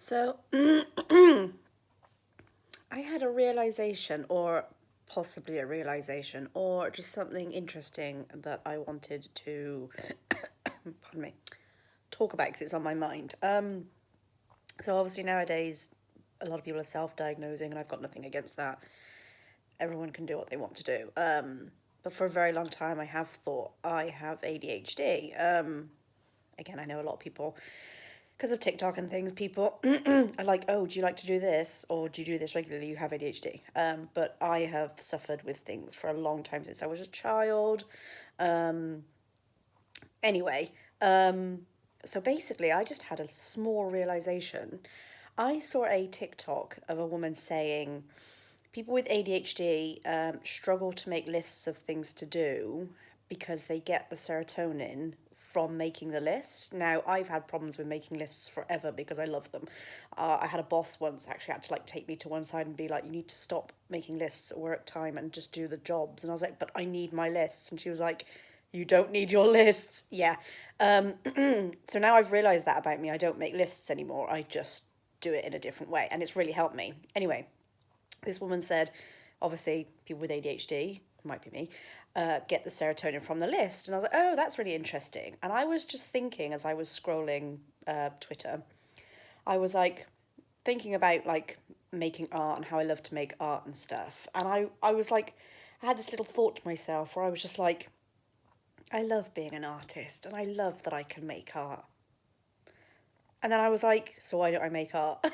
So I had a realization, or possibly a realization, or just something interesting that I wanted to, pardon me, talk about because it's on my mind. So obviously nowadays, a lot of people are self-diagnosing, and I've got nothing against that. Everyone can do what they want to do. But for a very long time, I have thought I have ADHD. Again, I know a lot of people because of TikTok and things, people are like, oh, do you like to do this? Or do you do this regularly? You have ADHD. But I have suffered with things for a long time since I was a child. Um, anyway, so basically, I just had a small realization. I saw a TikTok of a woman saying people with ADHD struggle to make lists of things to do because they get the serotonin from making the list. Now, I've had problems with making lists forever because I love them. I had a boss once actually had to like take me to one side and be like, "You need to stop making lists at work time and just do the jobs." And I was like, "But I need my lists." And she was like, "You don't need your lists." Yeah. Um, so now I've realized that about me. I don't make lists anymore. I just do it in a different way, and it's really helped me. Anyway, this woman said, obviously, people with ADHD, might be me, get the serotonin from the list. And I was like, oh, that's really interesting. And I was just thinking as I was scrolling Twitter, I was like thinking about like making art and how I love to make art and stuff. And I was like, I had this little thought to myself where I was just like, I love being an artist and I love that I can make art. And then I was like, so why don't I make art?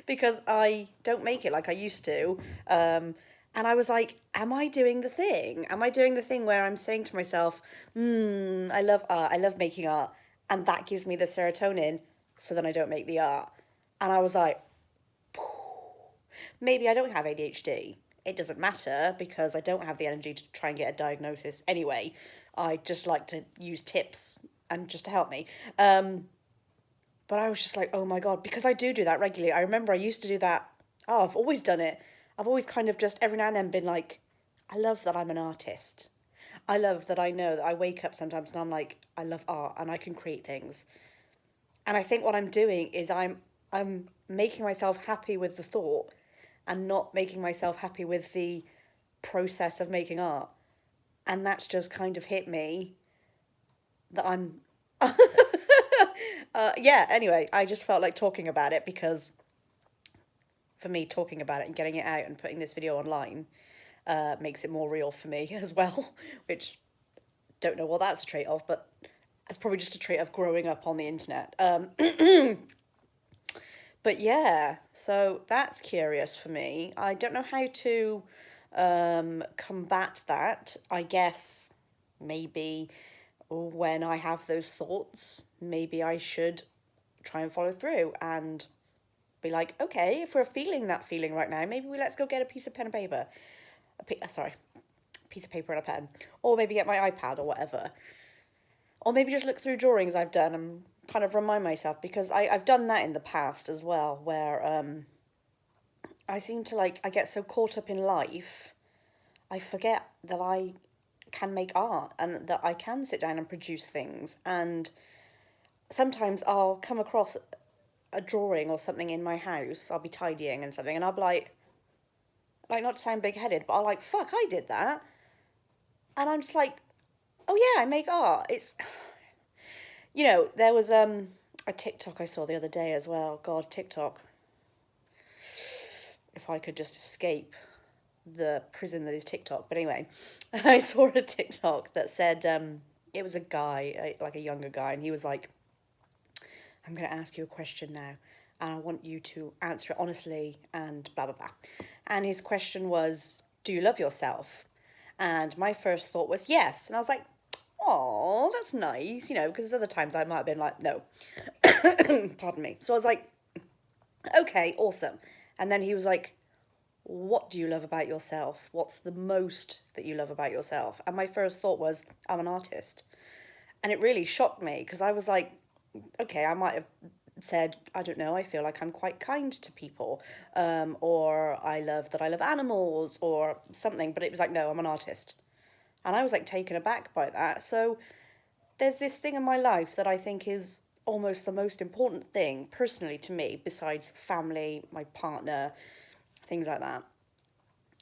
Because I don't make it like I used to. And I was like, am I doing the thing? Am I doing the thing where I'm saying to myself, I love art, I love making art, and that gives me the serotonin, so then I don't make the art. And I was like, maybe I don't have ADHD. It doesn't matter because I don't have the energy to try and get a diagnosis anyway. I just like to use tips and just to help me. But I was just like, oh my God, because I do that regularly. I remember I used to do that. Oh, I've always done it. I've always kind of just every now and then been like, I love that I'm an artist. I love that I know that I wake up sometimes and I'm like, I love art and I can create things. And I think what I'm doing is I'm making myself happy with the thought and not making myself happy with the process of making art. And that's just kind of hit me that I'm yeah, anyway, I just felt like talking about it because for me, talking about it and getting it out and putting this video online makes it more real for me as well, which don't know what that's a trait of, but that's probably just a trait of growing up on the internet. But yeah, so that's curious for me. I don't know how to combat that. I guess maybe when I have those thoughts, maybe I should try and follow through and be like, okay, if we're feeling that feeling right now, maybe let's go get a piece of pen and paper. Sorry, piece of paper and a pen. Or maybe get my iPad or whatever. Or maybe just look through drawings I've done and kind of remind myself because I've done that in the past as well, where I seem to like, I get so caught up in life, I forget that I can make art and that I can sit down and produce things. And sometimes I'll come across a drawing or something in my house. I'll be tidying and something, and I'll be like not to sound big headed, but I'll like, fuck, I did that. And I'm just like, oh yeah, I make art. It's, there was a TikTok I saw the other day as well. God, TikTok. If I could just escape the prison that is TikTok. But anyway, I saw a TikTok that said it was a guy, like a younger guy, and he was like, I'm going to ask you a question now, and I want you to answer it honestly and blah, blah, blah. And his question was, do you love yourself? And my first thought was yes. And I was like, oh, that's nice, because other times I might have been like, no. Pardon me. So I was like, okay, awesome. And then he was like, what do you love about yourself? What's the most that you love about yourself? And my first thought was, I'm an artist. And it really shocked me because I was like, okay, I might have said, I don't know, I feel like I'm quite kind to people, or I love animals or something. But it was like, no, I'm an artist. And I was like taken aback by that. So there's this thing in my life that I think is almost the most important thing personally to me, besides family, my partner, things like that.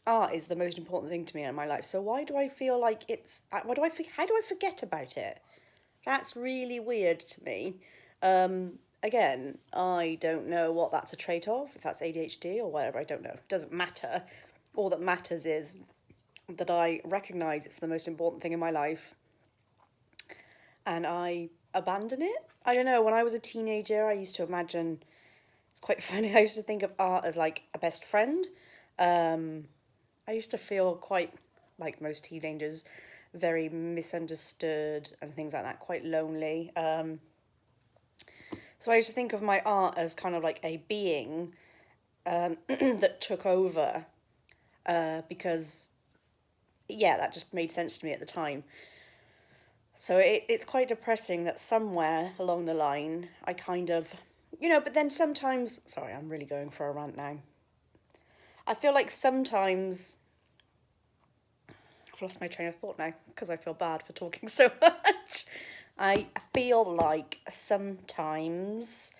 Art is the most important thing to me in my life. So why do I feel like it's, how do I forget about it? That's really weird to me. Again, I don't know what that's a trait of, if that's ADHD or whatever, I don't know. It doesn't matter. All that matters is that I recognise it's the most important thing in my life and I abandon it. I don't know, when I was a teenager, I used to imagine, it's quite funny, I used to think of art as like a best friend. I used to feel quite, like most teenagers, very misunderstood and things like that, quite lonely. So I used to think of my art as kind of like a being that took over because, yeah, that just made sense to me at the time. So it's quite depressing that somewhere along the line I kind of, but then sometimes, sorry, I'm really going for a rant now. I feel like sometimes, I've lost my train of thought now because I feel bad for talking so much. I feel like sometimes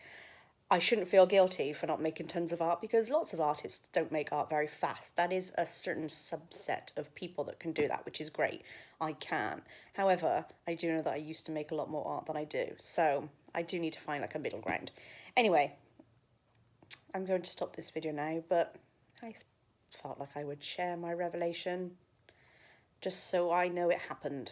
I shouldn't feel guilty for not making tons of art because lots of artists don't make art very fast. That is a certain subset of people that can do that, which is great. I can. However, I do know that I used to make a lot more art than I do. So I do need to find like a middle ground. Anyway, I'm going to stop this video now, but I felt like I would share my revelation just so I know it happened.